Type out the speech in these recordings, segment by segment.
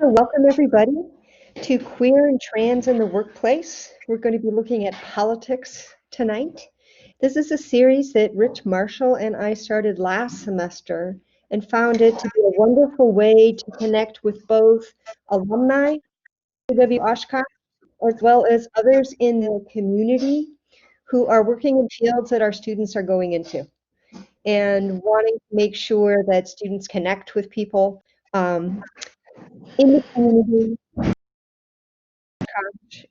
So welcome everybody to Queer and Trans in the Workplace. We're going to be looking at politics tonight. This is a series that Rich Marshall and I started last semester and found it to be a wonderful way to connect with both alumni of Oshkosh as well as others in the community who are working in fields that our students are going into and wanting to make sure that students connect with people in the community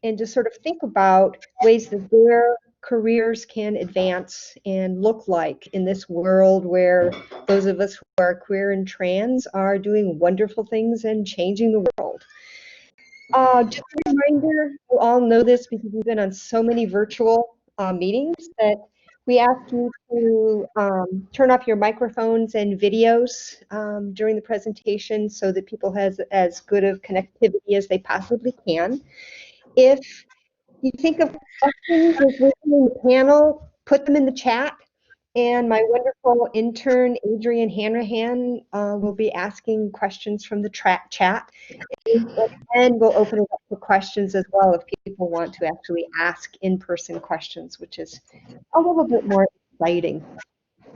and just sort of think about ways that their careers can advance and look like in this world where those of us who are queer and trans are doing wonderful things and changing the world. Just a reminder, you all know this because we've been on so many virtual meetings, that we ask you to turn off your microphones and videos during the presentation so that people have as good of connectivity as they possibly can. If you think of questions as listening to the panel, put them in the chat, and my wonderful intern, Adrian Hanrahan, will be asking questions from the chat. And we'll open it up for questions as well if people want to actually ask in-person questions, which is a little bit more exciting.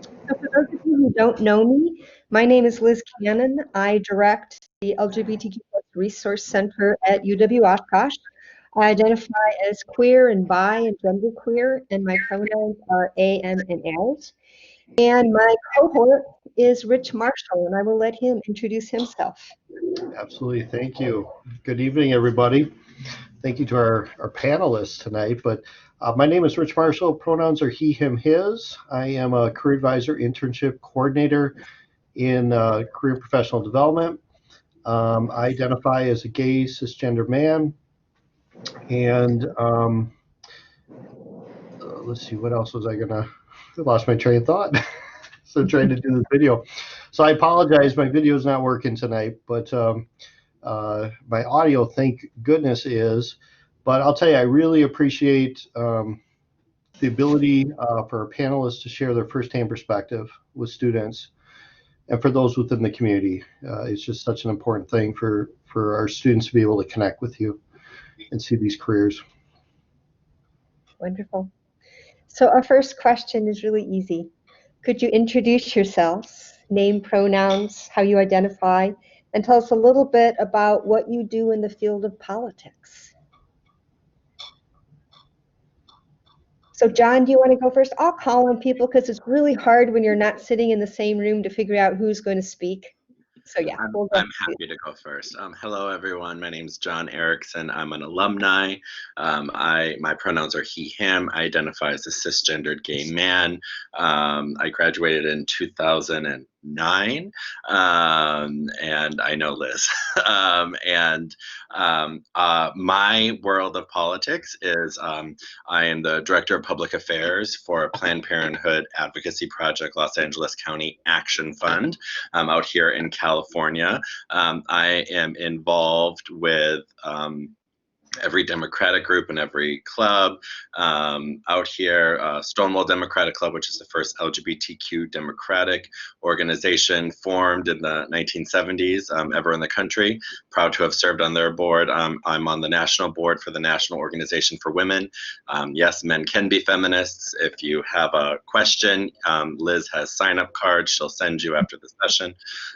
So for those of you who don't know me, my name is Liz Cannon. I direct the LGBTQ+ Resource Center at UW-Oshkosh. I identify as queer and bi and genderqueer, and my pronouns are AM and as. And my cohort is Rich Marshall, and I will let him introduce himself. Absolutely, thank you. Good evening, everybody. Thank you to our panelists tonight. But my name is Rich Marshall. Pronouns are he, him, his. I am a career advisor, internship coordinator in career professional development. I identify as a gay cisgender man. And let's see, what else was I gonna, I lost my train of thought. So I'm trying to do this video. So I apologize, my video is not working tonight, but my audio, thank goodness, is. But I'll tell you, I really appreciate the ability for our panelists to share their firsthand perspective with students and for those within the community. It's just such an important thing for our students to be able to connect with you and see these careers. Wonderful. So our first question is really easy. Could you introduce yourselves, name, pronouns, how you identify, and tell us a little bit about what you do in the field of politics? So John, do you want to go first? I'll call on people because it's really hard when you're not sitting in the same room to figure out who's going to speak. So yeah, I'm happy to go first. Hello, everyone. My name is John Erickson. I'm an alumni. My pronouns are he, him. I identify as a cisgendered gay man. I graduated in 2009, and I know Liz. My world of politics is I am the Director of Public Affairs for Planned Parenthood Advocacy Project Los Angeles County Action Fund out here in California. I am involved with every Democratic group and every club out here. Stonewall Democratic Club, which is the first LGBTQ democratic organization formed in the 1970s ever in the country. Proud to have served on their board. I'm on the national board for the National Organization for Women. Yes, men can be feminists. If you have a question, Liz has sign-up cards she'll send you after the session.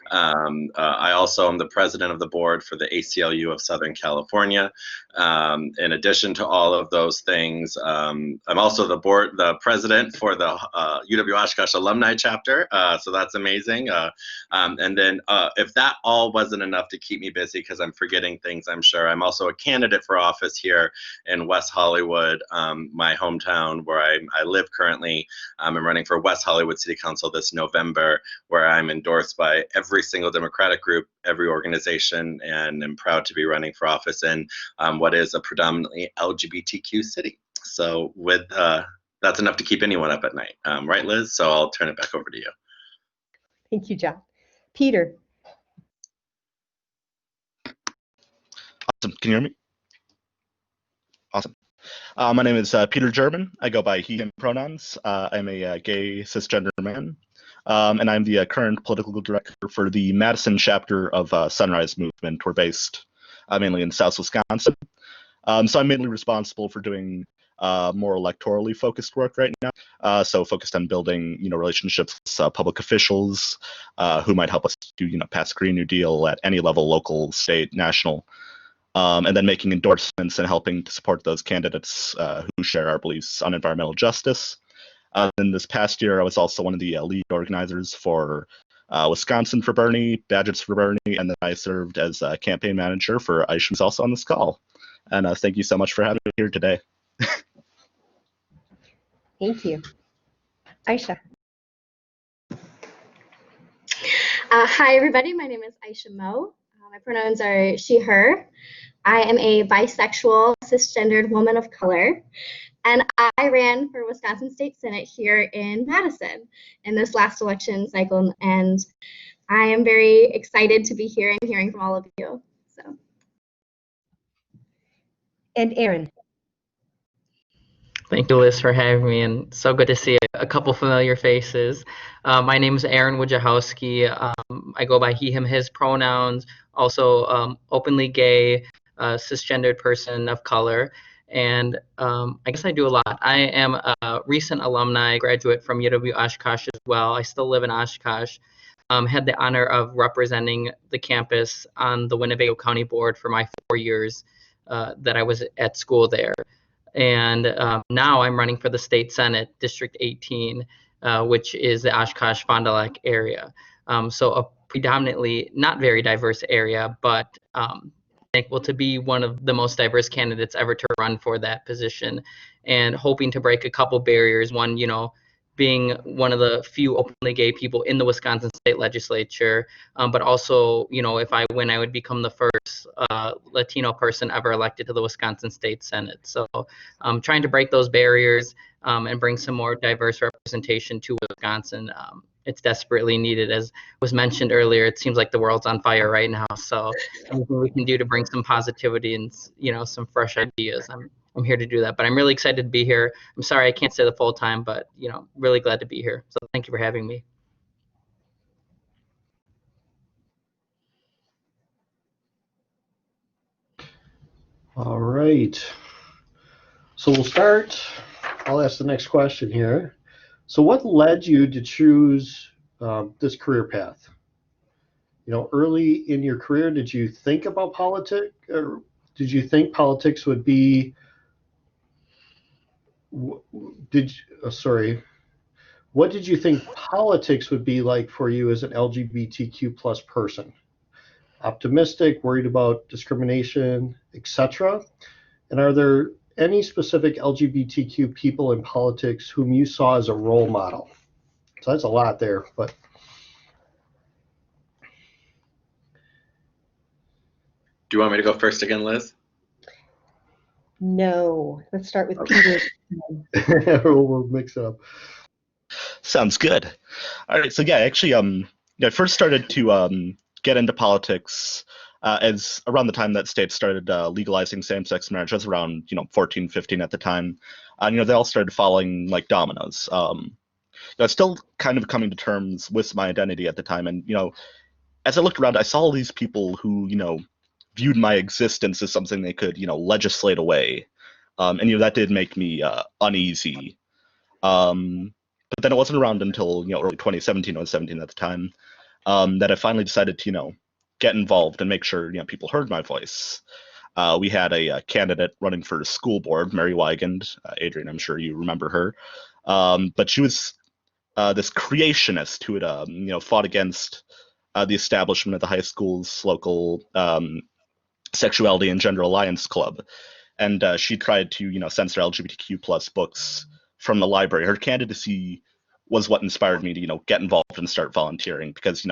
I also am the president of the board for the ACLU of Southern California. In addition to all of those things, I'm also the president for the UW-Oshkosh alumni chapter, so that's amazing. And then if that all wasn't enough to keep me busy, because I'm forgetting things, I'm sure, I'm also a candidate for office here in West Hollywood, my hometown where I live currently. I'm running for West Hollywood City Council this November, where I'm endorsed by every single Democratic group, every organization, and I'm proud to be running for office in what is a predominantly LGBTQ city. So with that's enough to keep anyone up at night, right, Liz? So I'll turn it back over to you. Thank you, John. Peter. Awesome. Can you hear me? Awesome. My name is Peter German. I go by he, him pronouns. I'm a gay cisgender man. and I'm the current political director for the Madison chapter of Sunrise Movement. We're based mainly in South Wisconsin. So I'm mainly responsible for doing more electorally focused work right now. So focused on building, relationships with public officials who might help us to, pass a Green New Deal at any level, local, state, national, and then making endorsements and helping to support those candidates who share our beliefs on environmental justice. And this past year, I was also one of the lead organizers for Wisconsin for Bernie, Badgets for Bernie, and then I served as a campaign manager for Aisha, who's also on this call. And thank you so much for having me here today. Thank you. Aisha. Hi, everybody. My name is Aisha Mo. My pronouns are she, her. I am a bisexual, cisgendered woman of color, and I ran for Wisconsin State Senate here in Madison in this last election cycle, and I am very excited to be here and hearing from all of you. So. And Aaron. Thank you, Liz, for having me, and so good to see a couple familiar faces. My name is Aaron Wojciechowski. I go by he, him, his pronouns, also openly gay, cisgendered person of color, and I guess I do a lot. I am a recent alumni graduate from UW Oshkosh as well. I still live in Oshkosh. Had the honor of representing the campus on the Winnebago County Board for my 4 years that I was at school there. And now I'm running for the state senate, District 18, which is the Oshkosh-Fond du Lac area. So a predominantly not very diverse area, but thankful to be one of the most diverse candidates ever to run for that position, and hoping to break a couple barriers. One, being one of the few openly gay people in the Wisconsin state legislature, but also, if I win, I would become the first Latino person ever elected to the Wisconsin State Senate. So trying to break those barriers and bring some more diverse representation to Wisconsin. It's desperately needed. As was mentioned earlier, it seems like the world's on fire right now. So anything we can do to bring some positivity and, some fresh ideas, I'm here to do that. But I'm really excited to be here. I'm sorry I can't stay the full time, but really glad to be here. So thank you for having me. All right. So we'll start. I'll ask the next question here. So what led you to choose this career path? Early in your career, did you think about politics, or did you think politics would be? What did you think politics would be like for you as an LGBTQ plus person? Optimistic, worried about discrimination, etc.? And are there any specific LGBTQ people in politics whom you saw as a role model? So that's a lot there, but. Do you want me to go first again, Liz? No, let's start with Peter. We'll mix it up. Sounds good. All right. So yeah, actually, I first started to get into politics as around the time that states started legalizing same-sex marriage. I was around 14, 15 at the time. They all started falling like dominoes. I was still kind of coming to terms with my identity at the time, and as I looked around, I saw all these people who viewed my existence as something they could legislate away, and that did make me uneasy. But then it wasn't around until early 2017. I was 17 at the time, that I finally decided to get involved and make sure people heard my voice. We had a candidate running for school board, Mary Weigand. Adrian, I'm sure you remember her, but she was this creationist who had fought against the establishment of the high school's local Sexuality and Gender Alliance Club, and she tried to censor LGBTQ plus books from the library. Her candidacy was what inspired me to get involved and start volunteering, because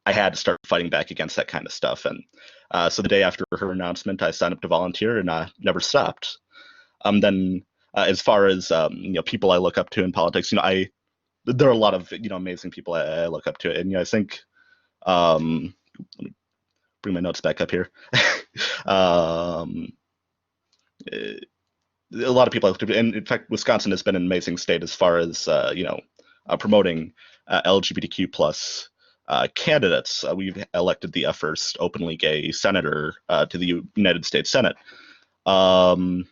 I had to start fighting back against that kind of stuff. And so the day after her announcement, I signed up to volunteer and never stopped. Then as far as people I look up to in politics, there are a lot of amazing people I look up to, and I think let me bring my notes back up here. A lot of people I look up to, and in fact, Wisconsin has been an amazing state as far as promoting LGBTQ plus candidates. We've elected the first openly gay senator to the United States Senate. But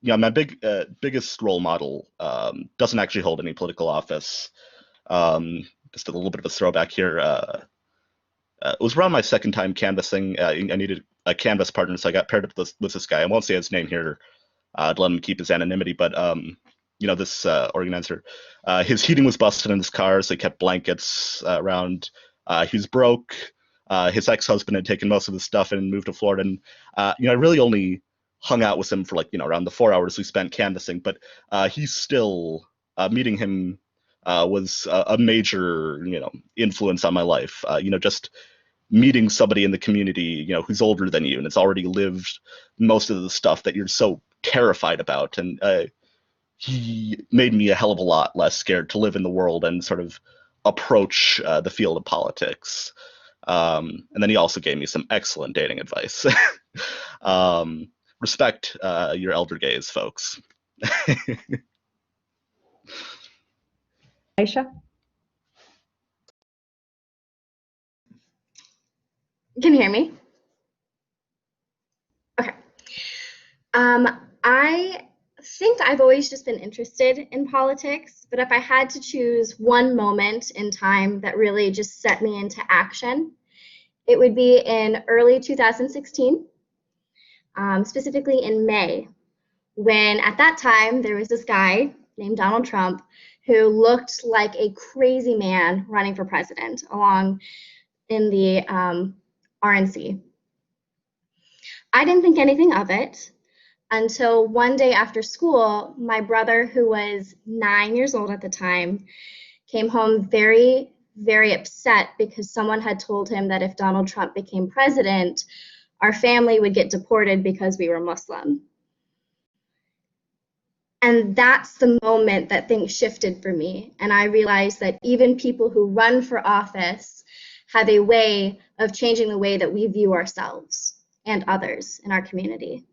my biggest role model doesn't actually hold any political office. Just a little bit of a throwback here. It was around my second time canvassing. I needed a canvas partner, so I got paired up with this guy. I won't say his name here to let him keep his anonymity, but this organizer, his heating was busted in his car, so he kept blankets around. He was broke. His ex-husband had taken most of his stuff and moved to Florida. And I really only hung out with him for around the 4 hours we spent canvassing, but he's still meeting him was a major influence on my life. Just meeting somebody in the community who's older than you and has already lived most of the stuff that you're so terrified about, and he made me a hell of a lot less scared to live in the world and sort of approach the field of politics. And then he also gave me some excellent dating advice. Respect your elder gays, folks. Aisha? Can you hear me? Okay. I think I've always just been interested in politics, but if I had to choose one moment in time that really just set me into action, it would be in early 2016, specifically in May, when at that time there was this guy named Donald Trump who looked like a crazy man running for president along in the RNC. I didn't think anything of it until one day after school, my brother, who was 9 years old at the time, came home very, very upset because someone had told him that if Donald Trump became president, our family would get deported because we were Muslim. And that's the moment that things shifted for me. And I realized that even people who run for office have a way of changing the way that we view ourselves and others in our community.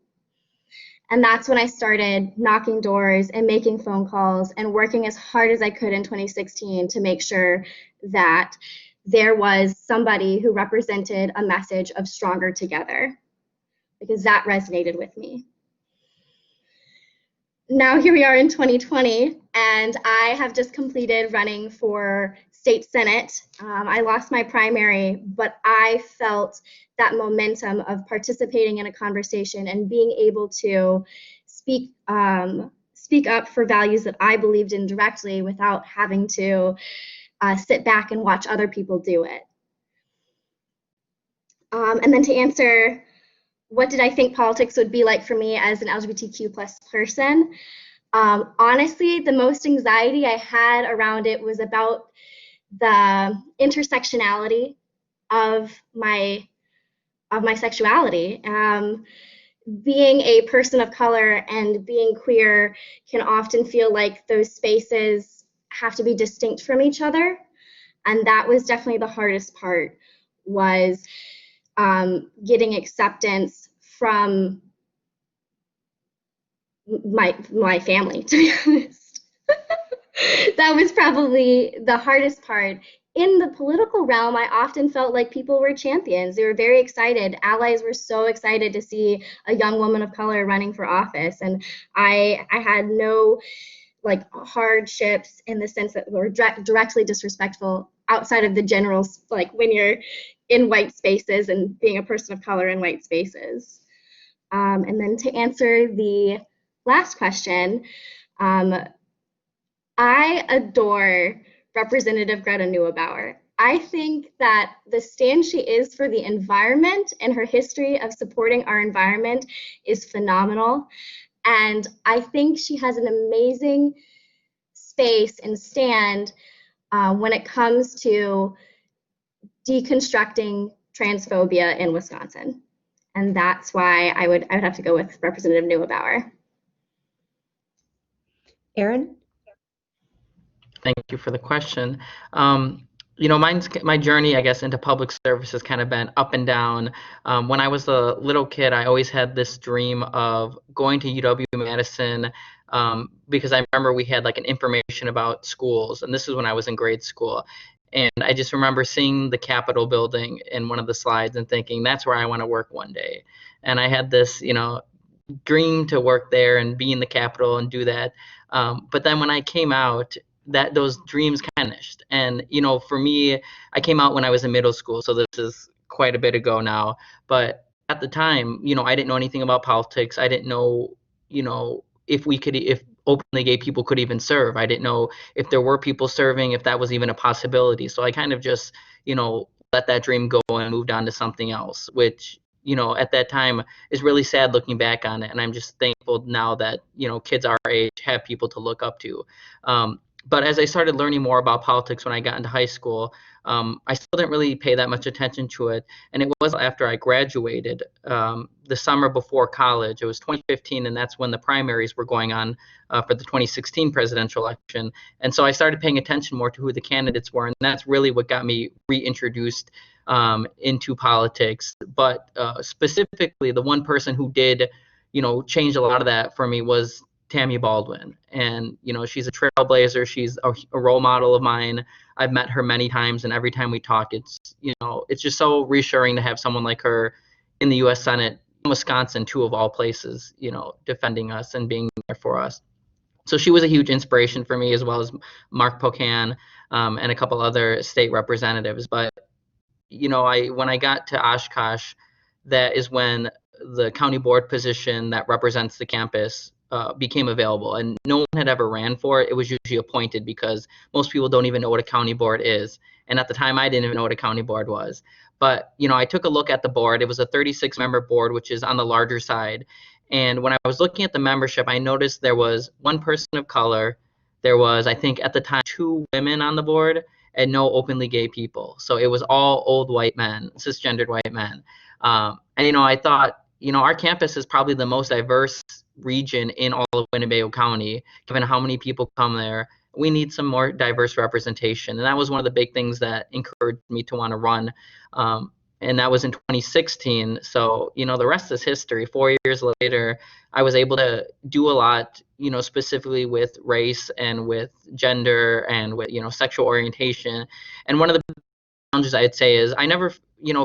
And that's when I started knocking doors and making phone calls and working as hard as I could in 2016 to make sure that there was somebody who represented a message of stronger together, because that resonated with me. Now here we are in 2020, and I have just completed running for state senate. I lost my primary, but I felt that momentum of participating in a conversation and being able to speak up for values that I believed in directly without having to sit back and watch other people do it. And then to answer, what did I think politics would be like for me as an LGBTQ plus person? Honestly, the most anxiety I had around it was about the intersectionality of my sexuality. Being a person of color and being queer can often feel like those spaces have to be distinct from each other. And that was definitely the hardest part, was getting acceptance from my family, to be honest. That was probably the hardest part. In the political realm, I often felt like people were champions. They were very excited. Allies were so excited to see a young woman of color running for office. And I had no hardships in the sense that were directly disrespectful outside of the generals, like when you're in white spaces and being a person of color in white spaces. And then to answer the last question, I adore Representative Greta Neubauer. I think that the stand she is for the environment and her history of supporting our environment is phenomenal. And I think she has an amazing space and stand when it comes to deconstructing transphobia in Wisconsin. And that's why I would have to go with Representative Neubauer. Aaron? Thank you for the question. my journey, I guess, into public service has kind of been up and down. When I was a little kid, I always had this dream of going to UW-Madison, because I remember we had like an information about schools, and this is when I was in grade school. And I just remember seeing the Capitol building in one of the slides and thinking, that's where I want to work one day. And I had this, dream to work there and be in the Capitol and do that. But then when I came out, that those dreams vanished. And for me, I came out when I was in middle school, so this is quite a bit ago now. But at the time, I didn't know anything about politics. I didn't know, if openly gay people could even serve. I didn't know if there were people serving, if that was even a possibility. So I kind of just, let that dream go and moved on to something else, which at that time is really sad looking back on it. And I'm just thankful now that, kids our age have people to look up to. But as I started learning more about politics when I got into high school, I still didn't really pay that much attention to it. And it was after I graduated, the summer before college. It was 2015, and that's when the primaries were going on for the 2016 presidential election. And so I started paying attention more to who the candidates were, and that's really what got me reintroduced into politics. But specifically, the one person who did, change a lot of that for me was Tammy Baldwin. And, she's a trailblazer. She's a role model of mine. I've met her many times, and every time we talk, it's just so reassuring to have someone like her in the U.S. Senate, in Wisconsin, too, of all places, defending us and being there for us. So she was a huge inspiration for me, as well as Mark Pocan, and a couple other state representatives. But when I got to Oshkosh, that is when the county board position that represents the campus became available, and no one had ever ran for it. It was usually appointed, because most people don't even know what a county board is. And at the time, I didn't even know what a county board was. But, I took a look at the board. It was a 36-member board, which is on the larger side. And when I was looking at the membership, I noticed there was one person of color. There was, I think at the time, 2 women on the board, and no openly gay people. So it was all old white men, cisgendered white men. And I thought, our campus is probably the most diverse region in all of Winnebago County, given how many people come there. We need some more diverse representation. And that was one of the big things that encouraged me to want to run. And that was in 2016. So, the rest is history. 4 years later, I was able to do a lot, specifically with race and with gender and with, sexual orientation. And one of the challenges I'd say is I never,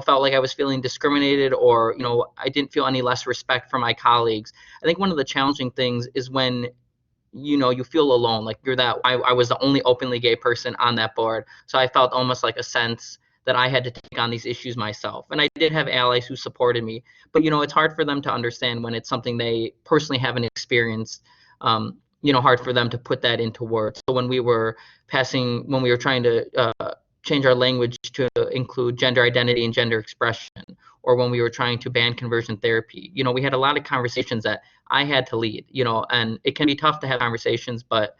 felt like I was feeling discriminated, or, I didn't feel any less respect from my colleagues. I think one of the challenging things is when, you feel alone, like I was the only openly gay person on that board. So I felt almost like a sense that I had to take on these issues myself. And I did have allies who supported me, but, it's hard for them to understand when it's something they personally haven't experienced. Hard for them to put that into words. So when we were trying to change our language to include gender identity and gender expression, or when we were trying to ban conversion therapy, we had a lot of conversations that I had to lead, and it can be tough to have conversations, but,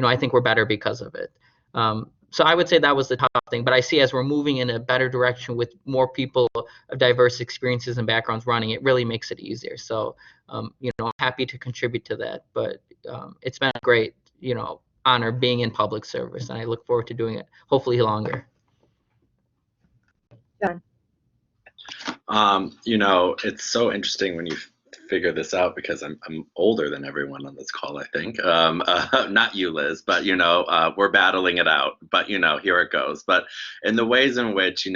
I think we're better because of it. So I would say that was the tough thing, but I see as we're moving in a better direction with more people of diverse experiences and backgrounds running, it really makes it easier. So, I'm happy to contribute to that, but it's been a great, honor being in public service, and I look forward to doing it, hopefully longer. It's so interesting when you figure this out, because I'm older than everyone on this call, I think. Not you, Liz, but we're battling it out. But here it goes. But in the ways in which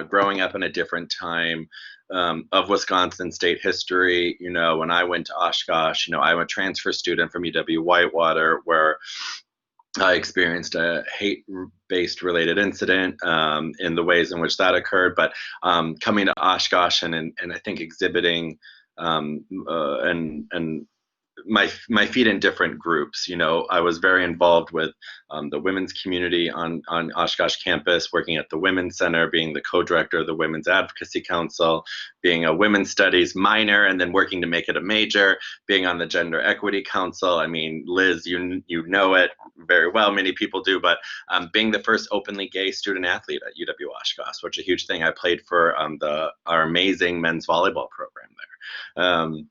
growing up in a different time of Wisconsin state history, when I went to Oshkosh, I'm a transfer student from UW-Whitewater, where I experienced a hate-based related incident in the ways in which that occurred. But coming to Oshkosh and I think exhibiting and my feet in different groups. I was very involved with the women's community on Oshkosh campus, working at the Women's Center, being the co-director of the Women's Advocacy Council, being a women's studies minor, and then working to make it a major, being on the Gender Equity Council. I mean, Liz, you know it very well, many people do, but being the first openly gay student athlete at UW Oshkosh, which is a huge thing. I played for our amazing men's volleyball program there.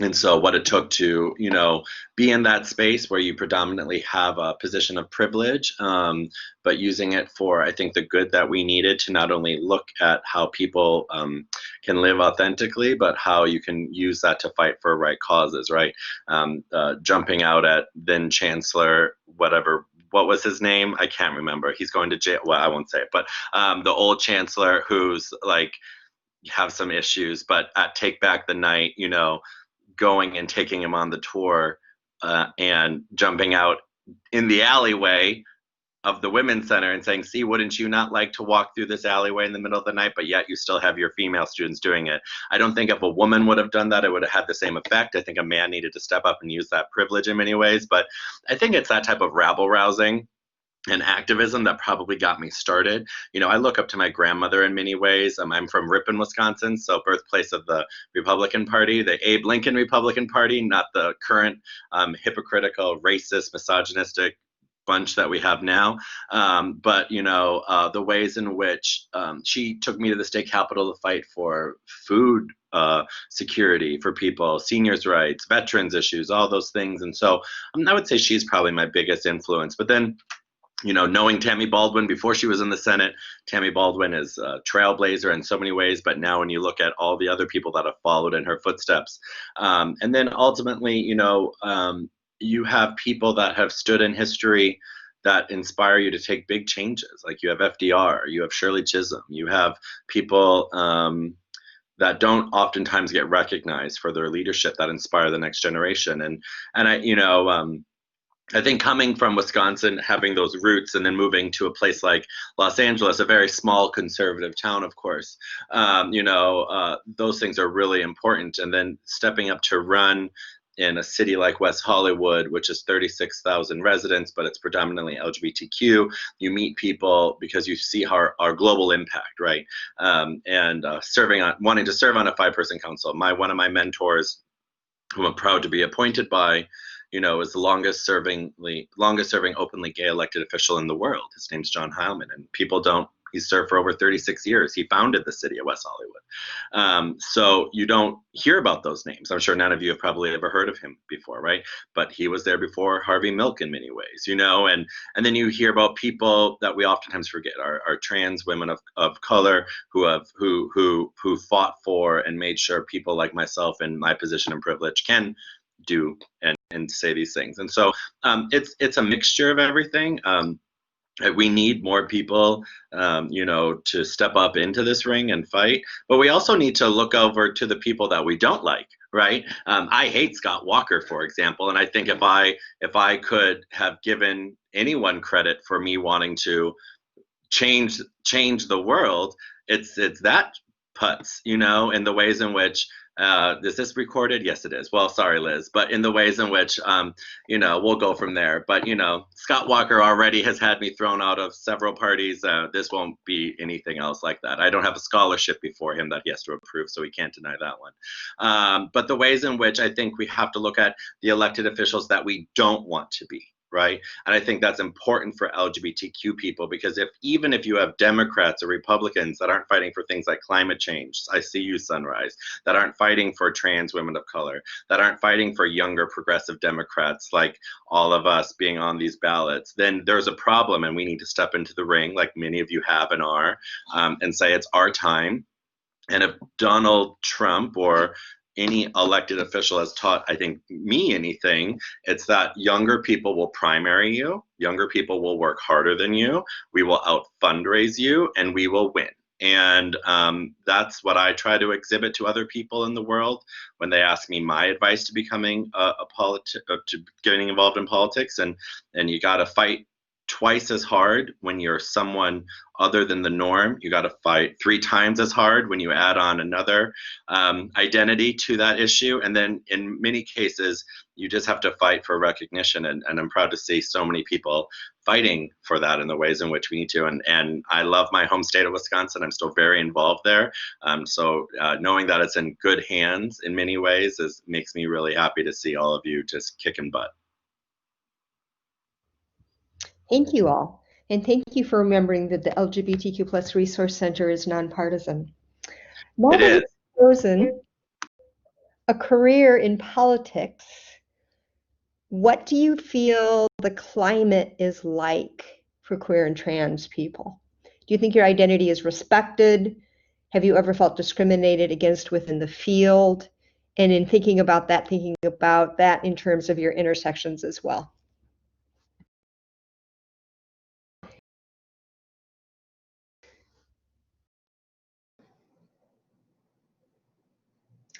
And so what it took to, be in that space where you predominantly have a position of privilege, but using it for, I think, the good that we needed to not only look at how people can live authentically, but how you can use that to fight for right causes, right? Jumping out at then Chancellor, what was his name? I can't remember. He's going to jail. Well, I won't say it, but the old chancellor who's like, have some issues, but at Take Back the Night, going and taking him on the tour and jumping out in the alleyway of the women's center and saying, see, wouldn't you not like to walk through this alleyway in the middle of the night, but yet you still have your female students doing it. I don't think if a woman would have done that, it would have had the same effect. I think a man needed to step up and use that privilege in many ways, but I think it's that type of rabble rousing and activism that probably got me started. I look up to my grandmother in many ways. I'm from Ripon, Wisconsin, so birthplace of the Republican Party, the Abe Lincoln Republican Party, not the current hypocritical, racist, misogynistic bunch that we have now. But the ways in which she took me to the state capitol to fight for food security for people, seniors' rights, veterans issues, all those things. And so I would say she's probably my biggest influence. But then knowing Tammy Baldwin before she was in the Senate, Tammy Baldwin is a trailblazer in so many ways, but now when you look at all the other people that have followed in her footsteps, and then ultimately, you have people that have stood in history that inspire you to take big changes. Like you have FDR, you have Shirley Chisholm, you have people that don't oftentimes get recognized for their leadership that inspire the next generation. And I think coming from Wisconsin, having those roots, and then moving to a place like Los Angeles, a very small conservative town, of course, those things are really important. And then stepping up to run in a city like West Hollywood, which is 36,000 residents, but it's predominantly LGBTQ, you meet people because you see our global impact, right? And wanting to serve on a 5-person council. One of my mentors, whom I'm proud to be appointed by, is the longest serving openly gay elected official in the world. His name's John Heilman, and he served for over 36 years. He founded the city of West Hollywood. So you don't hear about those names. I'm sure none of you have probably ever heard of him before, right? But he was there before Harvey Milk in many ways, and then you hear about people that we oftentimes forget, are trans women of color who fought for and made sure people like myself in my position and privilege can do and say these things. And so it's a mixture of everything. We need more people, to step up into this ring and fight. But we also need to look over to the people that we don't like, right? I hate Scott Walker, for example, and I think if I could have given anyone credit for me wanting to change the world, it's that putz, in the ways in which is this recorded? Yes, it is. Well, sorry, Liz, but in the ways in which, we'll go from there. But, Scott Walker already has had me thrown out of several parties. This won't be anything else like that. I don't have a scholarship before him that he has to approve, so he can't deny that one. But the ways in which I think we have to look at the elected officials that we don't want to be. Right. And I think that's important for LGBTQ people, because even if you have Democrats or Republicans that aren't fighting for things like climate change, I see you Sunrise, that aren't fighting for trans women of color, that aren't fighting for younger progressive Democrats like all of us being on these ballots, then there's a problem, and we need to step into the ring like many of you have and are, and say it's our time. And if Donald Trump or any elected official has taught, I think, me anything, it's that younger people will primary you, younger people will work harder than you, we will out fundraise you, and we will win. And that's what I try to exhibit to other people in the world when they ask me my advice to becoming to getting involved in politics. And you got to fight twice as hard when you're someone other than the norm. You got to fight 3 times as hard when you add on another identity to that issue. And then in many cases, you just have to fight for recognition. And I'm proud to see so many people fighting for that in the ways in which we need to. And I love my home state of Wisconsin. I'm still very involved there. So knowing that it's in good hands in many ways makes me really happy to see all of you just kicking butt. Thank you all. And thank you for remembering that the LGBTQ+ Resource Center is nonpartisan. Now It that is. it's frozen, a career in politics, what do you feel the climate is like for queer and trans people? Do you think your identity is respected? Have you ever felt discriminated against within the field? And in thinking about that in terms of your intersections as well.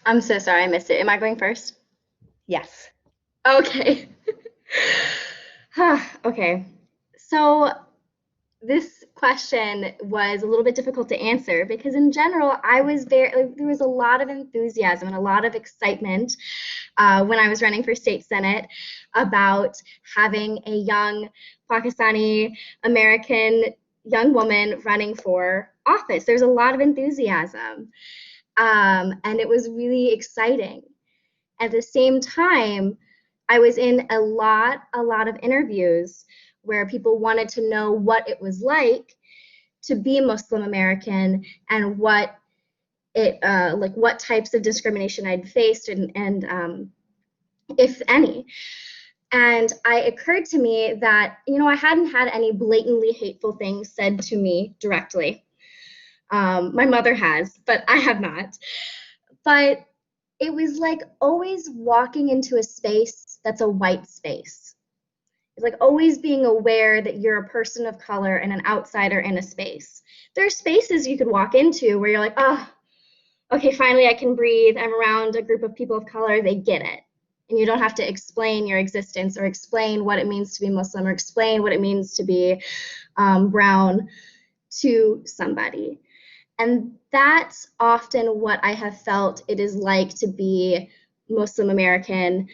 I'm so sorry, I missed it. Am I going first? Yes. Okay. Okay. So this question was a little bit difficult to answer because in general, I was there was a lot of enthusiasm and a lot of excitement when I was running for state senate about having a young Pakistani American young woman running for office. There's a lot of enthusiasm, and it was really exciting. At the same time, I was in a lot of interviews where people wanted to know what it was like to be Muslim American and what it like what types of discrimination I'd faced and if any. And it occurred to me that, you know, I hadn't had any blatantly hateful things said to me directly. My mother has, but I have not. But it was like always walking into a space that's a white space. It's like always being aware that you're a person of color and an outsider in a space. There are spaces you could walk into where you're like, oh, okay, finally I can breathe. I'm around a group of people of color, they get it. And you don't have to explain your existence or explain what it means to be Muslim or explain what it means to be brown to somebody. And that's often what I have felt it is like to be Muslim American,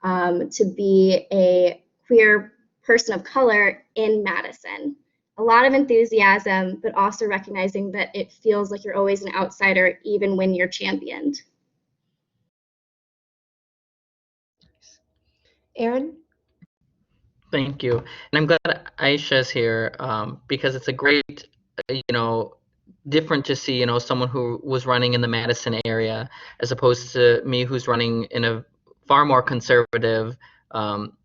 to be a queer person of color in Madison. A lot of enthusiasm, but also recognizing that it feels like you're always an outsider, even when you're championed. Aaron? Thank you. And I'm glad Aisha's here because it's a great, different to see, someone who was running in the Madison area as opposed to me who's running in a far more conservative,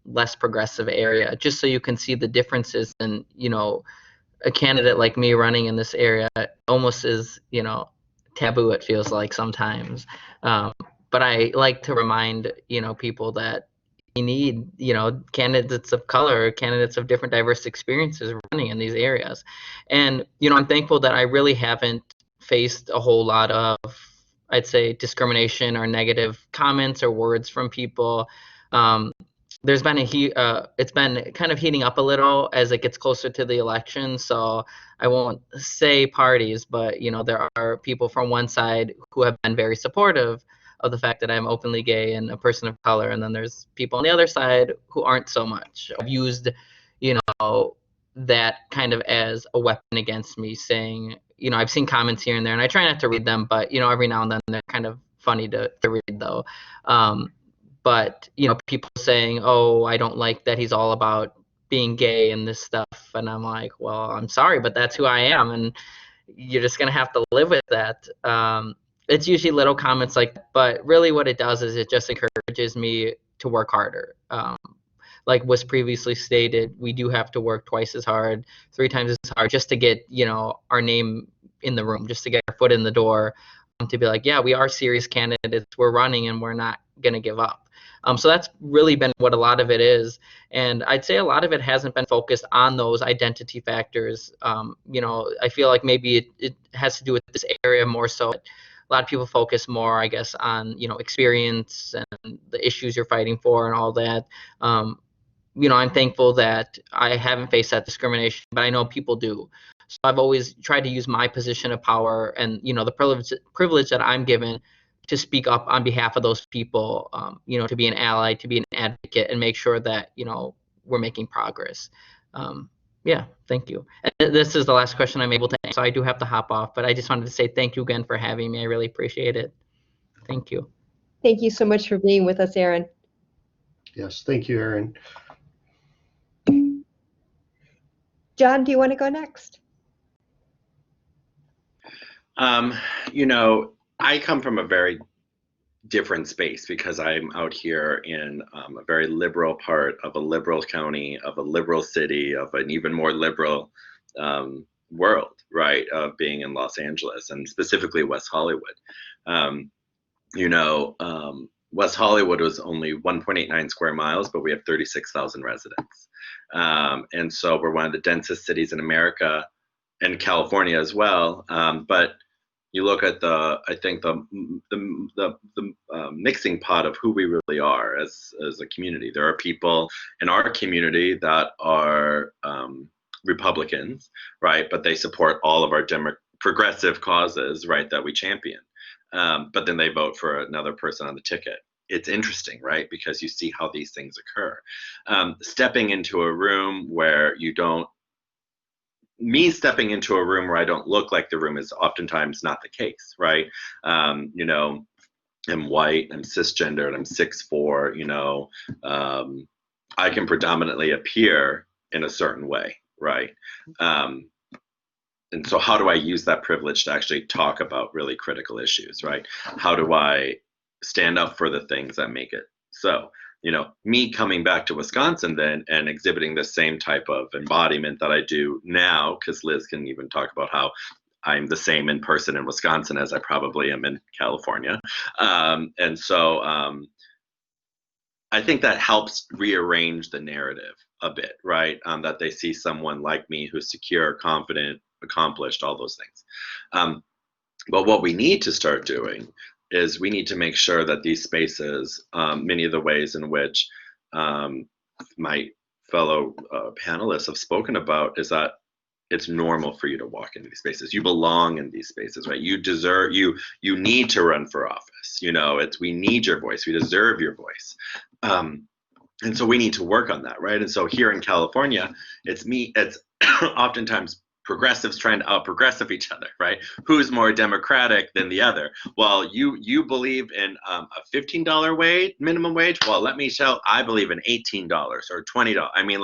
less progressive area, just so you can see the differences. And, a candidate like me running in this area almost is, taboo, it feels like sometimes. But I like to remind, people that you need, candidates of color, candidates of different diverse experiences running in these areas. And, I'm thankful that I really haven't faced a whole lot of, I'd say, discrimination or negative comments or words from people. There's been it's been kind of heating up a little as it gets closer to the election. So I won't say parties, but, there are people from one side who have been very supportive of the fact that I'm openly gay and a person of color, and then there's people on the other side who aren't so much. I've used, that kind of as a weapon against me, saying, I've seen comments here and there, and I try not to read them, but, every now and then they're kind of funny to read, though. But, people saying, oh, I don't like that he's all about being gay and this stuff. And I'm like, well, I'm sorry, but that's who I am. And you're just going to have to live with that. It's usually little comments like that, but really what it does is it just encourages me to work harder. Like was previously stated, we do have to work twice as hard, 3 times as hard just to get, our name in the room, just to get our foot in the door, to be like, yeah, we are serious candidates, we're running and we're not going to give up. So that's really been what a lot of it is. And I'd say a lot of it hasn't been focused on those identity factors. I feel like maybe it has to do with this area more so. A lot of people focus more, I guess, on, experience and the issues you're fighting for and all that. I'm thankful that I haven't faced that discrimination, but I know people do. So I've always tried to use my position of power and, the privilege that I'm given to speak up on behalf of those people, to be an ally, to be an advocate, and make sure that, we're making progress. Yeah, thank you. And this is the last question I'm able to answer, so I do have to hop off, but I just wanted to say thank you again for having me. I really appreciate it. Thank you. Thank you so much for being with us, Aaron. Yes, thank you, Aaron. John, do you want to go next? I come from a very different space because I'm out here in a very liberal part of a liberal county, of a liberal city, of an even more liberal world, right? Of being in Los Angeles and specifically West Hollywood. Um, West Hollywood was only 1.89 square miles, but we have 36,000 residents. And so we're one of the densest cities in America and California as well. But you look at I think the mixing pot of who we really are as a community. There are people in our community that are Republicans, right? But they support all of our progressive causes, right? That we champion. But then they vote for another person on the ticket. It's interesting, right? Because you see how these things occur. Stepping into a room where you don't me stepping into a room where I don't look like the room is oftentimes not the case, right? I'm white, I'm cisgendered, I'm 6'4", I can predominantly appear in a certain way, right? And so how do I use that privilege to actually talk about really critical issues, right? How do I stand up for the things that make it so? Me coming back to Wisconsin then and exhibiting the same type of embodiment that I do now, because Liz can even talk about how I'm the same in person in Wisconsin as I probably am in California. And so I think that helps rearrange the narrative a bit, right? That they see someone like me who's secure, confident, accomplished, all those things. But what we need to start doing is we need to make sure that these spaces, many of the ways in which my fellow panelists have spoken about, is that it's normal for you to walk into these spaces. You belong in these spaces, right? You deserve, you need to run for office. We need your voice. We deserve your voice. And so we need to work on that, right? And so here in California, it's oftentimes progressives trying to out-progressive each other, right? Who's more democratic than the other? Well, you believe in a $15 minimum wage. Well, let me show I believe in $18 or $20. I mean,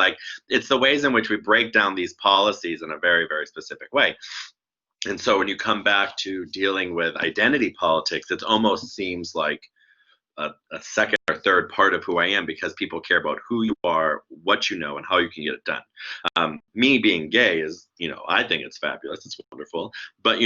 it's the ways in which we break down these policies in a very, very specific way. And so when you come back to dealing with identity politics, it almost seems like a second or third part of who I am, because people care about who you are, what you know, and how you can get it done. Me being gay is, I think it's fabulous. It's wonderful. But,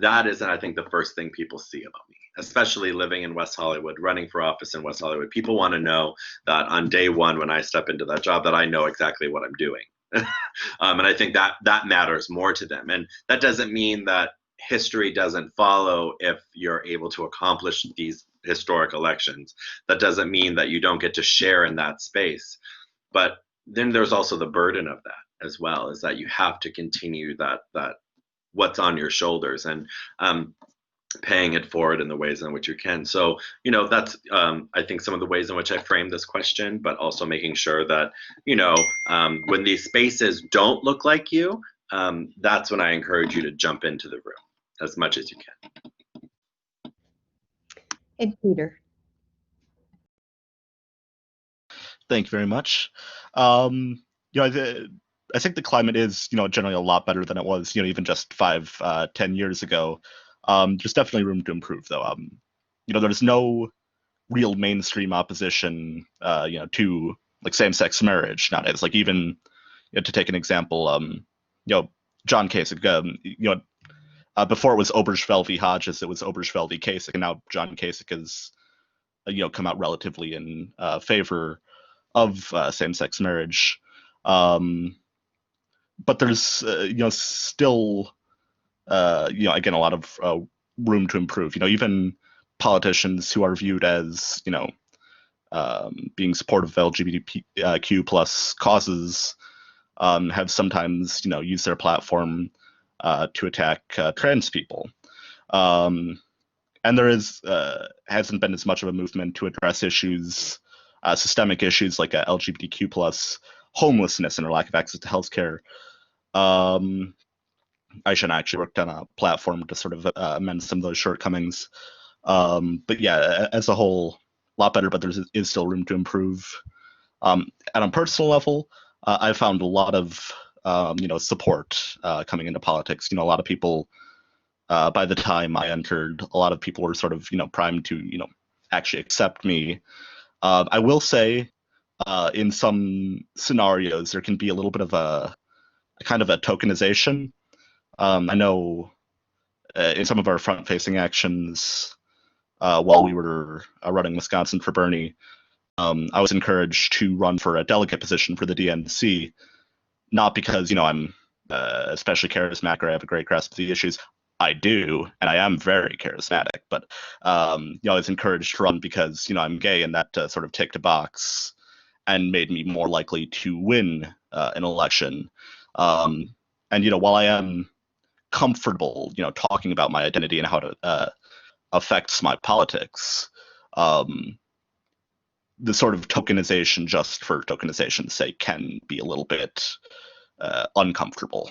that isn't, I think, the first thing people see about me, especially living in West Hollywood, running for office in West Hollywood. People want to know that on day one, when I step into that job, that I know exactly what I'm doing. And I think that matters more to them. And that doesn't mean that history doesn't follow if you're able to accomplish these historic elections. That doesn't mean that you don't get to share in that space. But then there's also the burden of that as well, is that you have to continue that what's on your shoulders and paying it forward in the ways in which you can. So, that's, I think, some of the ways in which I frame this question, but also making sure that, when these spaces don't look like you, that's when I encourage you to jump into the room as much as you can. And Peter. Thank you very much. I think the climate is, generally a lot better than it was, even just 5-10 years ago. There's definitely room to improve, though. There's no real mainstream opposition, to same-sex marriage nowadays. Even, to take an example, John Kasich, before it was Obergefell v. Hodges, it was Obergefell v. Kasich, and now John Kasich has, come out relatively in favor of same-sex marriage. But there's, still, again, a lot of room to improve. Even politicians who are viewed as, being supportive of LGBTQ plus causes have sometimes, used their platform to attack trans people. And there hasn't been as much of a movement to address issues, systemic issues like LGBTQ plus homelessness and our lack of access to healthcare. Aisha actually worked on a platform to sort of amend some of those shortcomings. But yeah, as a whole, a lot better, but there is still room to improve. At a personal level, I found a lot of support coming into politics. A lot of people By the time I entered, a lot of people were sort of, primed to, actually accept me. I will say, in some scenarios, there can be a little bit of a kind of a tokenization. I know in some of our front-facing actions, while we were running Wisconsin for Bernie, I was encouraged to run for a delegate position for the DNC, not because, I'm especially charismatic or I have a great grasp of the issues. I do, and I am very charismatic, but I was encouraged to run because, I'm gay, and that sort of ticked a box and made me more likely to win an election. And while I am comfortable, talking about my identity and how it affects my politics, the sort of tokenization just for tokenization's sake can be a little bit uncomfortable.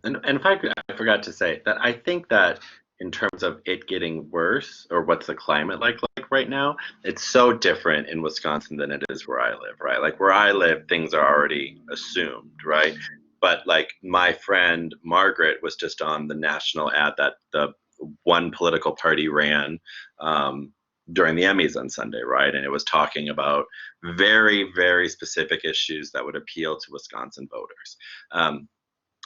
And if I forgot to say that I think that in terms of it getting worse or what's the climate like right now, it's so different in Wisconsin than it is where I live, right? Like where I live, things are already assumed, right? But like my friend Margaret was just on the national ad that the one political party ran during the Emmys on Sunday, right? And it was talking about very, very specific issues that would appeal to Wisconsin voters.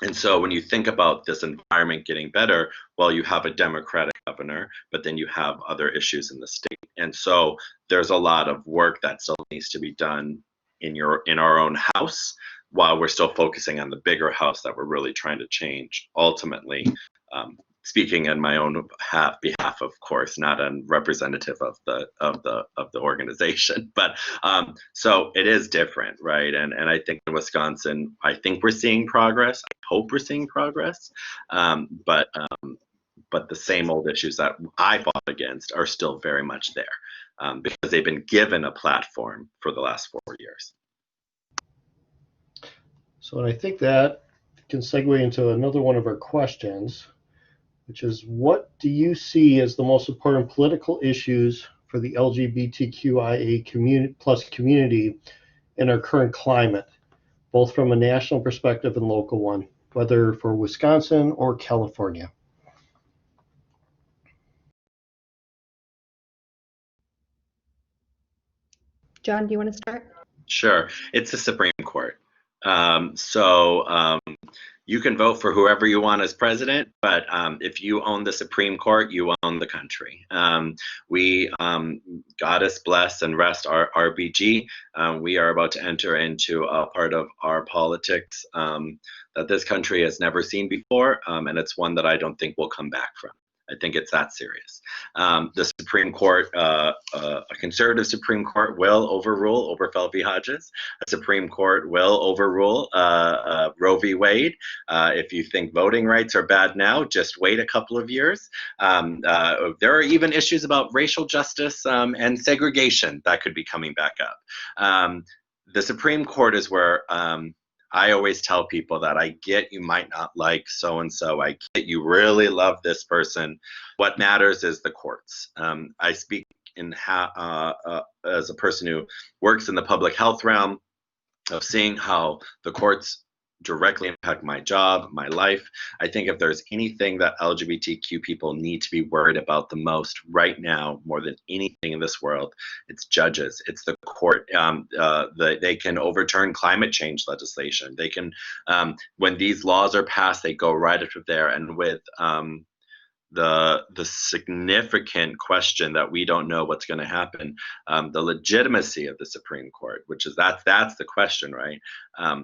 And so when you think about this environment getting better, well, you have a Democratic governor, but then you have other issues in the state. And so there's a lot of work that still needs to be done in our own house while we're still focusing on the bigger house that we're really trying to change ultimately. Speaking on my own behalf, of course, not a representative of the organization, but so it is different, right? And I think in Wisconsin, I think we're seeing progress. I hope we're seeing progress, but the same old issues that I fought against are still very much there because they've been given a platform for the last 4 years. So, and I think that can segue into another one of our questions, which is, what do you see as the most important political issues for the LGBTQIA community in our current climate, both from a national perspective and local one, whether for Wisconsin or California? John, do you want to start? Sure. It's the Supreme Court. You can vote for whoever you want as president, but if you own the Supreme Court, you own the country. We, Goddess bless and rest our RBG. We are about to enter into a part of our politics that this country has never seen before, and it's one that I don't think we'll come back from. I think it's that serious. The Supreme Court, a conservative Supreme Court will overrule Obergefell v. Hodges. A Supreme Court will overrule Roe v. Wade. If you think voting rights are bad now, just wait a couple of years. There are even issues about racial justice and segregation that could be coming back up. The Supreme Court is where I always tell people that I get you might not like so-and-so. I get you really love this person. What matters is the courts. I speak as a person who works in the public health realm, of seeing how the courts directly impact my job, my life. I think if there's anything that LGBTQ people need to be worried about the most right now, more than anything in this world, it's judges, it's the court. They can overturn climate change legislation. They can, when these laws are passed, they go right up there. And with the significant question that we don't know what's going to happen, the legitimacy of the Supreme Court, which is that's the question, right?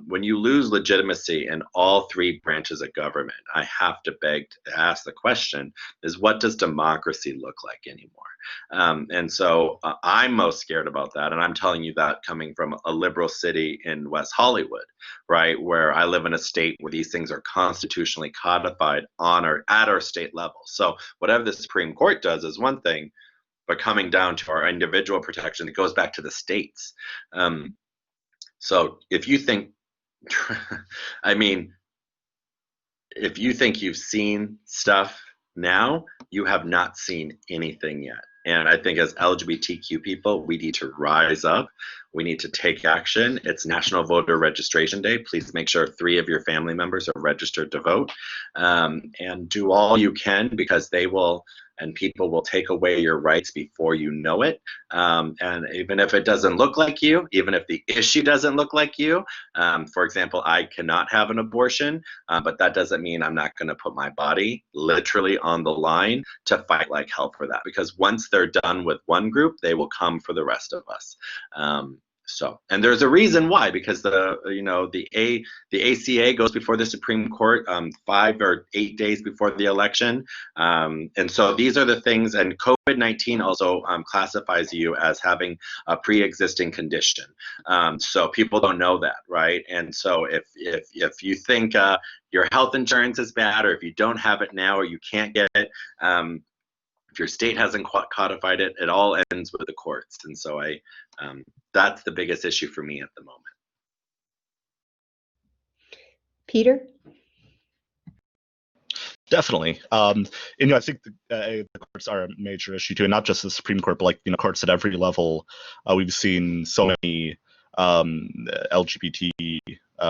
When you lose legitimacy in all three branches of government, I have to beg to ask the question: is what does democracy look like anymore? And so I'm most scared about that, and I'm telling you that coming from a liberal city in West Hollywood, right, where I live in a state where these things are constitutionally codified at our state level. So whatever the Supreme Court does is one thing, but coming down to our individual protection, it goes back to the states. So if you think, I mean, if you think you've seen stuff now, you have not seen anything yet. And I think as LGBTQ people, we need to rise up. We need to take action. It's National Voter Registration Day. Please make sure 3 of your family members are registered to vote, and do all you can, because they will, and people will take away your rights before you know it. And even if it doesn't look like you, even if the issue doesn't look like you, for example, I cannot have an abortion, but that doesn't mean I'm not going to put my body literally on the line to fight like hell for that. Because once they're done with one group, they will come for the rest of us. So, and there's a reason why, because the ACA goes before the Supreme Court 5 or 8 days before the election, and so these are the things. And COVID-19 also classifies you as having a pre-existing condition. So people don't know that, right? And so if you think your health insurance is bad, or if you don't have it now, or you can't get it, if your state hasn't codified it, it all ends with the courts. And so that's the biggest issue for me at the moment. Peter? Definitely. I think the courts are a major issue too, and not just the Supreme Court, but courts at every level. We've seen so many LGBT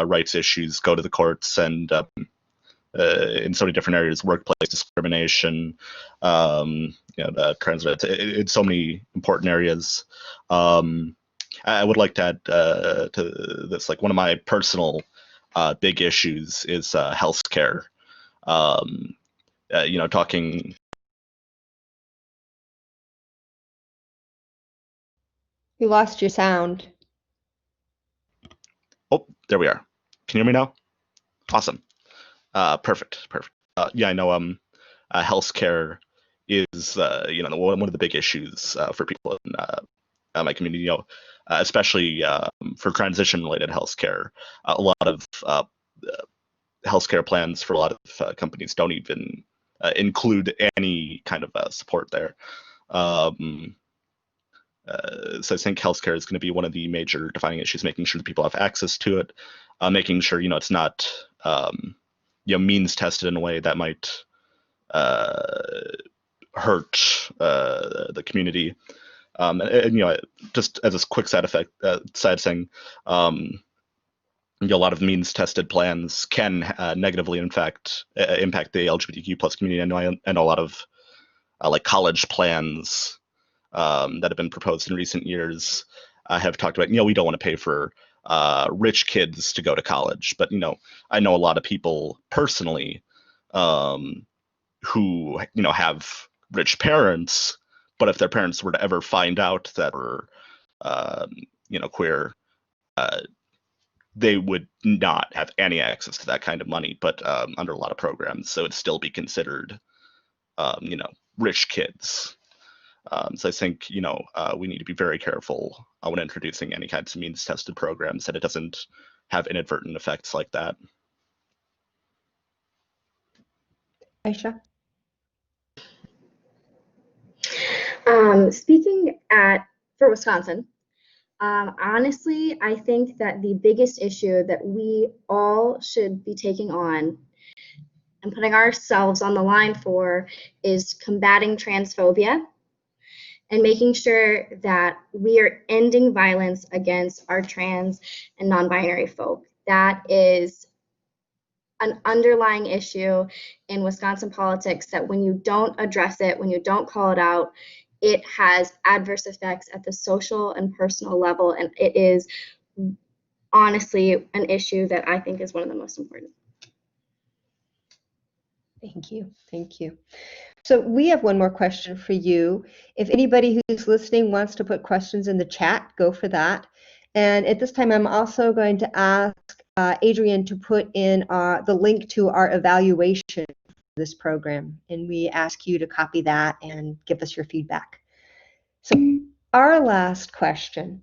rights issues go to the courts, and in so many different areas, workplace discrimination, in so many important areas. I would like to add to this, one of my personal big issues is healthcare. Talking. You lost your sound. Oh, there we are. Can you hear me now? Awesome. Perfect. Yeah, I know. Healthcare is one of the big issues for people in my community. Especially for transition-related healthcare. A lot of healthcare plans for a lot of companies don't even include any kind of support there. So I think healthcare is going to be one of the major defining issues, making sure that people have access to it, making sure it's not means tested in a way that might hurt the community. Just as a quick side thing, a lot of means tested plans can negatively impact the LGBTQ+ community. I know a lot of college plans that have been proposed in recent years have talked about, we don't want to pay for rich kids to go to college, but I know a lot of people personally who have rich parents, but if their parents were to ever find out that we're queer, they would not have any access to that kind of money, but under a lot of programs, so it'd still be considered rich kids. So I think we need to be very careful when introducing any kinds of means tested programs, that it doesn't have inadvertent effects like that. Aisha? Speaking for Wisconsin, honestly, I think that the biggest issue that we all should be taking on and putting ourselves on the line for is combating transphobia and making sure that we are ending violence against our trans and non-binary folk. That is an underlying issue in Wisconsin politics, that when you don't address it, when you don't call it out, it has adverse effects at the social and personal level, and it is honestly an issue that I think is one of the most important. Thank you. So we have one more question for you. If anybody who's listening wants to put questions in the chat, go for that. And at this time, I'm also going to ask Adrian to put in the link to our evaluation for this program. And we ask you to copy that and give us your feedback. So our last question: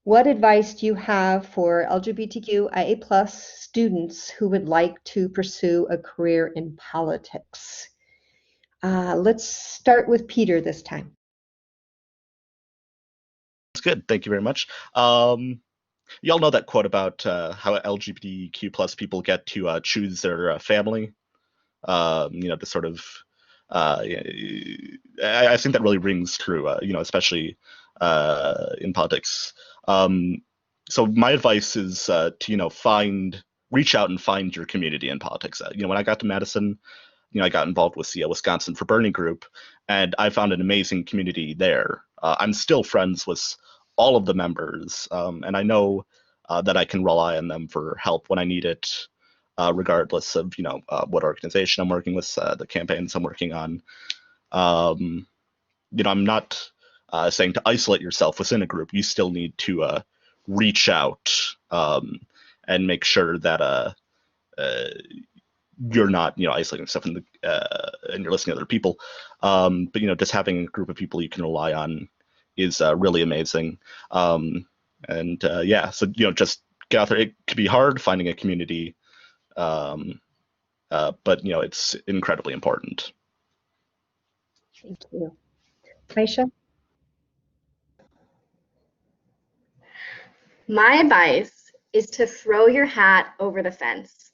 what advice do you have for LGBTQIA+ students who would like to pursue a career in politics? Let's start with Peter this time. That's good. Thank you very much. Y'all know that quote about how LGBTQ+ people get to choose their family, to sort of I think that really rings true, especially in politics. So my advice is to reach out and find your community in politics. When I got to Madison, I got involved with the Wisconsin for Bernie group, and I found an amazing community there. I'm still friends with all of the members, and I know that I can rely on them for help when I need it, regardless of what organization I'm working with, the campaigns I'm working on. I'm not saying to isolate yourself within a group. You still need to reach out and make sure that you're not isolating yourself and you're listening to other people. But just having a group of people you can rely on is really amazing. So just get out there. It could be hard finding a community, but it's incredibly important. Thank you. Aisha? My advice is to throw your hat over the fence.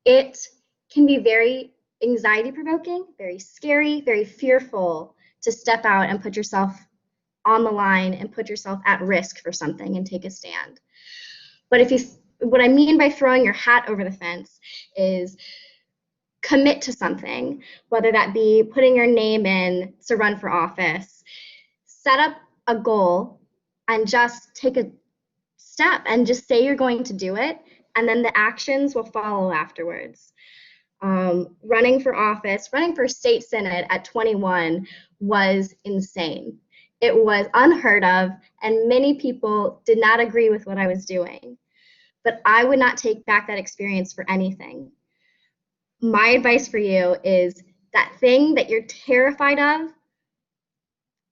It can be very anxiety provoking, very scary, very fearful to step out and put yourself on the line and put yourself at risk for something and take a stand. But what I mean by throwing your hat over the fence is commit to something, whether that be putting your name in to run for office, set up a goal and just take a step and just say you're going to do it, and then the actions will follow afterwards. Running for office, running for state senate at 21 was insane. It was unheard of, and many people did not agree with what I was doing. But I would not take back that experience for anything. My advice for you is that thing that you're terrified of,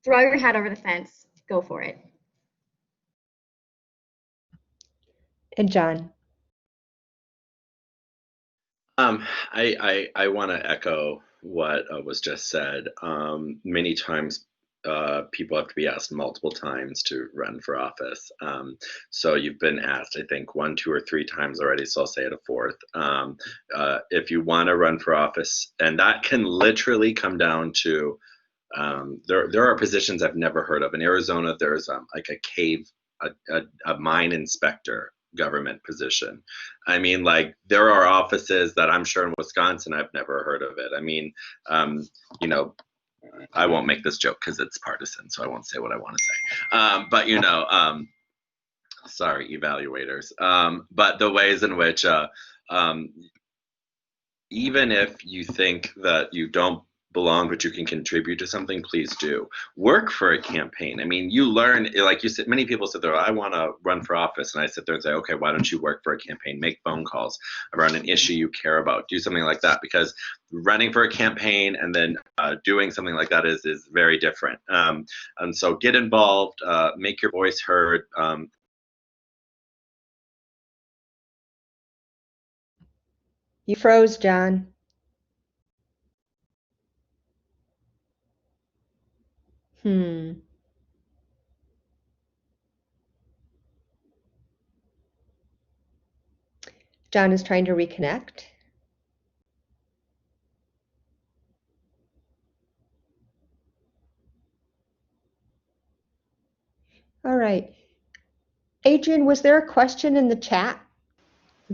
throw your hat over the fence, go for it. And John? I want to echo what was just said. Many times people have to be asked multiple times to run for office. So you've been asked, I think, 1, 2, or 3 times already, so I'll say it a fourth. If you want to run for office, and that can literally come down to, there are positions I've never heard of. In Arizona, there's like a mine inspector government position. I mean, like, there are offices that I'm sure in Wisconsin I've never heard of it. I mean, I won't make this joke because it's partisan, so I won't say what I want to say. But sorry, evaluators. But the ways in which, even if you think that you don't belong but you can contribute to something, please do. Work for a campaign. I mean, you learn, like you said, many people sit there, I want to run for office, and I sit there and say, okay, why don't you work for a campaign? Make phone calls around an issue you care about. Do something like that, because running for a campaign and then doing something like that is very different. And so get involved, make your voice heard. You froze, John. John is trying to reconnect. All right. Adrian, was there a question in the chat?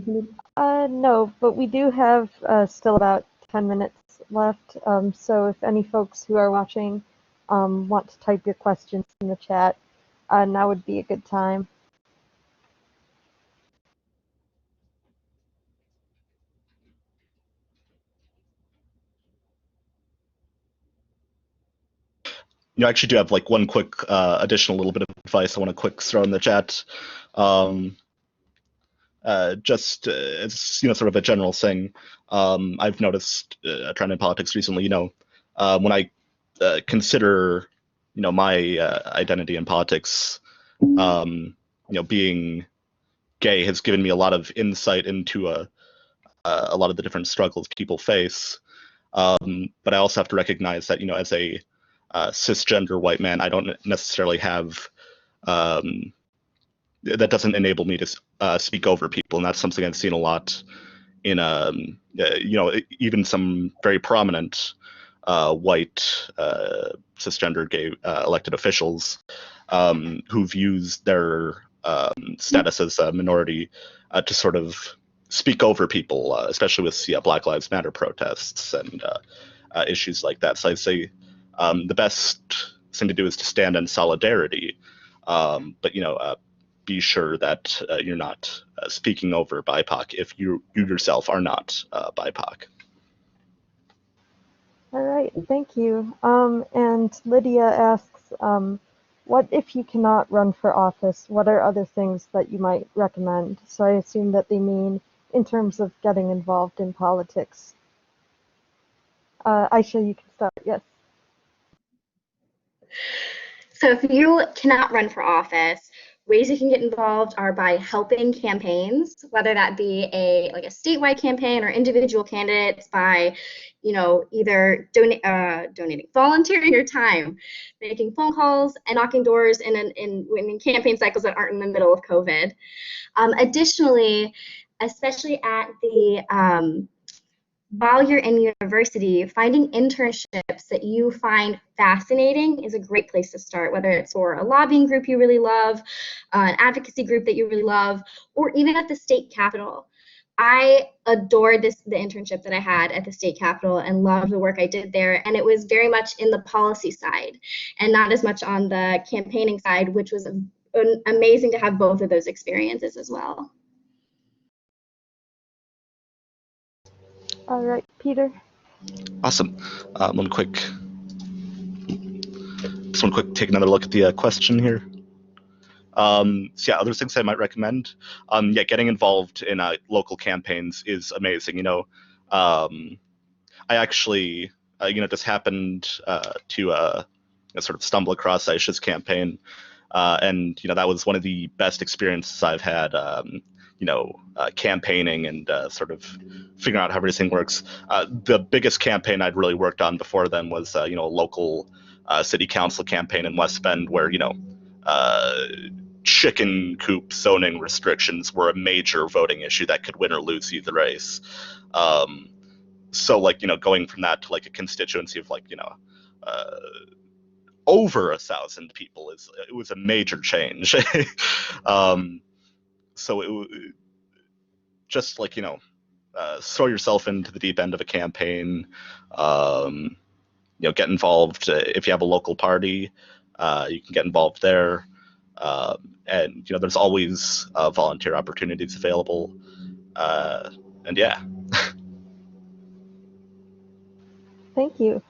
No, but we do have still about 10 minutes left. So if any folks who are watching want to type your questions in the chat, now would be a good time. I actually do have like one quick additional little bit of advice I want to quick throw in the chat. Just as sort of a general thing, I've noticed trying in politics recently. When I consider my identity in politics, being gay has given me a lot of insight into a lot of the different struggles people face. But I also have to recognize that as a cisgender white man, I don't necessarily have that doesn't enable me to speak over people, and that's something I've seen a lot in even some very prominent white, cisgender, gay elected officials who've used their status as a minority to sort of speak over people, especially with Black Lives Matter protests and issues like that. So I'd say the best thing to do is to stand in solidarity, but be sure that you're not speaking over BIPOC if you yourself are not BIPOC. All right, thank you. And Lydia asks, what if you cannot run for office? What are other things that you might recommend? So I assume that they mean in terms of getting involved in politics. Aisha, you can start, yes. So if you cannot run for office, ways you can get involved are by helping campaigns, whether that be a statewide campaign or individual candidates by, either donating, volunteering your time, making phone calls and knocking doors in campaign cycles that aren't in the middle of COVID. Additionally, especially at the while you're in university, finding internships that you find fascinating is a great place to start, whether it's for a lobbying group you really love, an advocacy group that you really love, or even at the state capitol. I adored the internship that I had at the state capitol and loved the work I did there. And it was very much in the policy side and not as much on the campaigning side, which was amazing to have both of those experiences as well. All right, Peter. Awesome. One quick take another look at the question here. So yeah, other things I might recommend. Getting involved in local campaigns is amazing. I actually, just happened to sort of stumble across Aisha's campaign, and that was one of the best experiences I've had. Campaigning and sort of figuring out how everything works. The biggest campaign I'd really worked on before then was a local city council campaign in West Bend, where chicken coop zoning restrictions were a major voting issue that could win or lose either race. So going from that to a constituency of over 1,000 people it was a major change. So it just throw yourself into the deep end of a campaign. Get involved if you have a local party. You can get involved there. And there's always volunteer opportunities available. And yeah. Thank you.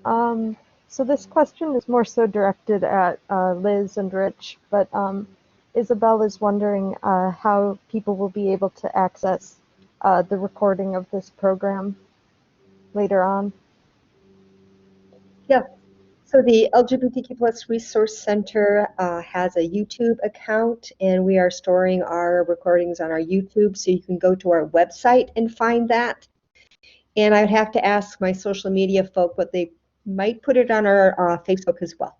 So this question is more so directed at Liz and Rich, but Isabel is wondering how people will be able to access the recording of this program later on. Yeah, so the LGBTQ+ Resource Center has a YouTube account, and we are storing our recordings on our YouTube, so you can go to our website and find that. And I'd have to ask my social media folk, but they might put it on our Facebook as well.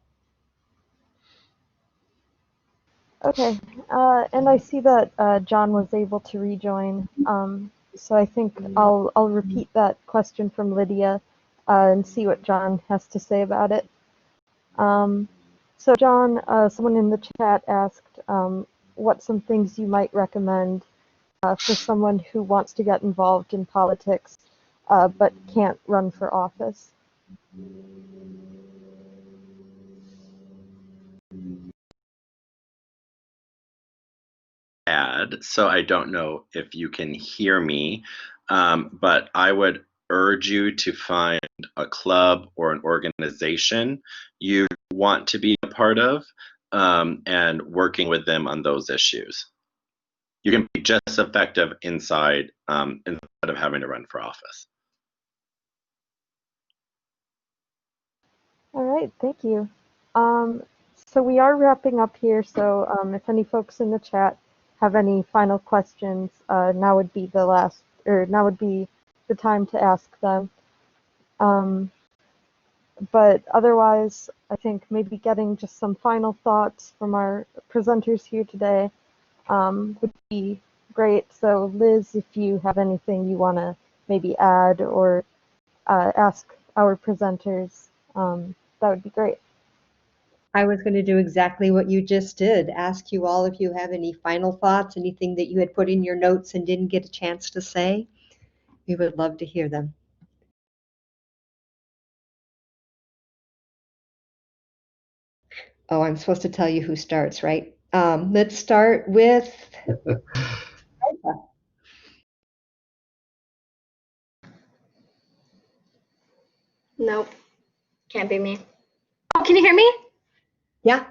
Okay, and I see that John was able to rejoin, so I think I'll repeat that question from Lydia and see what John has to say about it. So John, someone in the chat asked what some things you might recommend for someone who wants to get involved in politics but can't run for office. So I don't know if you can hear me, but I would urge you to find a club or an organization you want to be a part of, and working with them on those issues. You can be just effective inside instead of having to run for office. All right, thank you. So we are wrapping up here, so if any folks in the chat have any final questions, now would be the time to ask them. But otherwise, I think maybe getting just some final thoughts from our presenters here today would be great. So Liz, if you have anything you want to maybe add or ask our presenters, that would be great. I was going to do exactly what you just did. Ask you all if you have any final thoughts, anything that you had put in your notes and didn't get a chance to say. We would love to hear them. Oh, I'm supposed to tell you who starts, right? Let's start with Nope, can't be me. Oh, can you hear me? Yeah.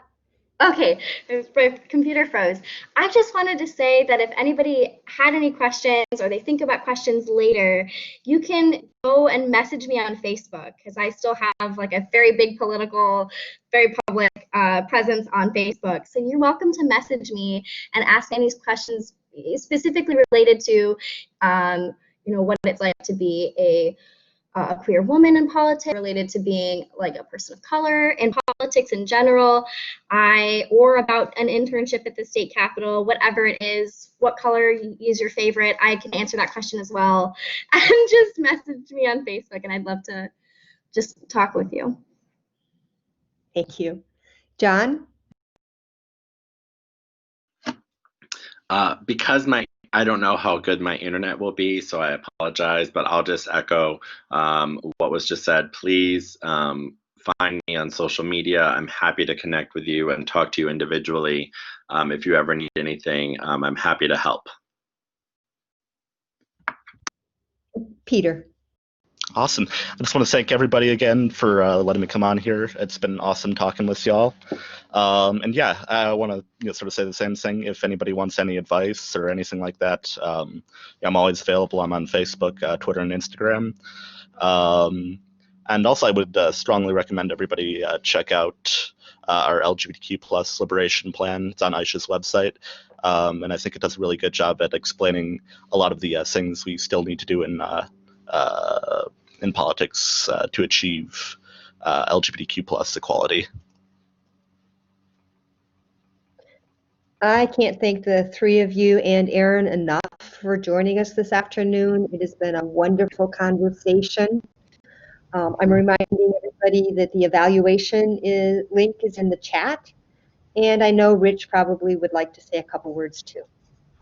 Okay, my computer froze. I just wanted to say that if anybody had any questions or they think about questions later, you can go and message me on Facebook because I still have like a very big political, very public presence on Facebook. So you're welcome to message me and ask any questions specifically related to, what it's like to be a queer woman in politics, related to being like a person of color in politics in general, or about an internship at the state capitol, whatever it is, what color is your favorite, I can answer that question as well. And just message me on Facebook and I'd love to just talk with you. Thank you. John? Because I don't know how good my internet will be, so I apologize, but I'll just echo what was just said. Please find me on social media. I'm happy to connect with you and talk to you individually. If you ever need anything, I'm happy to help. Peter. Awesome. I just want to thank everybody again for letting me come on here. It's been awesome talking with y'all. And yeah, I want to sort of say the same thing. If anybody wants any advice or anything like that, I'm always available. I'm on Facebook, Twitter, and Instagram. And also, I would strongly recommend everybody check out our LGBTQ plus liberation plan. It's on Aisha's website. And I think it does a really good job at explaining a lot of the things we still need to do in politics to achieve LGBTQ plus equality. I can't thank the three of you and Aaron enough for joining us this afternoon. It has been a wonderful conversation. I'm reminding everybody that the evaluation link is in the chat. And I know Rich probably would like to say a couple words too.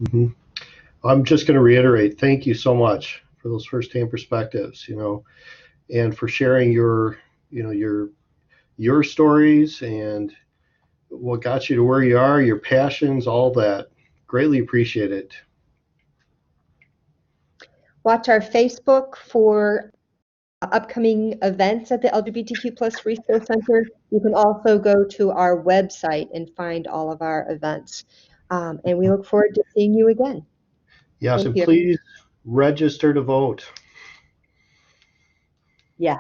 Mm-hmm. I'm just going to reiterate, thank you so much for those firsthand perspectives, and for sharing your stories and what got you to where you are, your passions, all that. Greatly appreciate it. Watch our Facebook for upcoming events at the LGBTQ plus Resource Center. You can also go to our website and find all of our events. And we look forward to seeing you again. Yes, Thank and you. please register to vote. Yeah.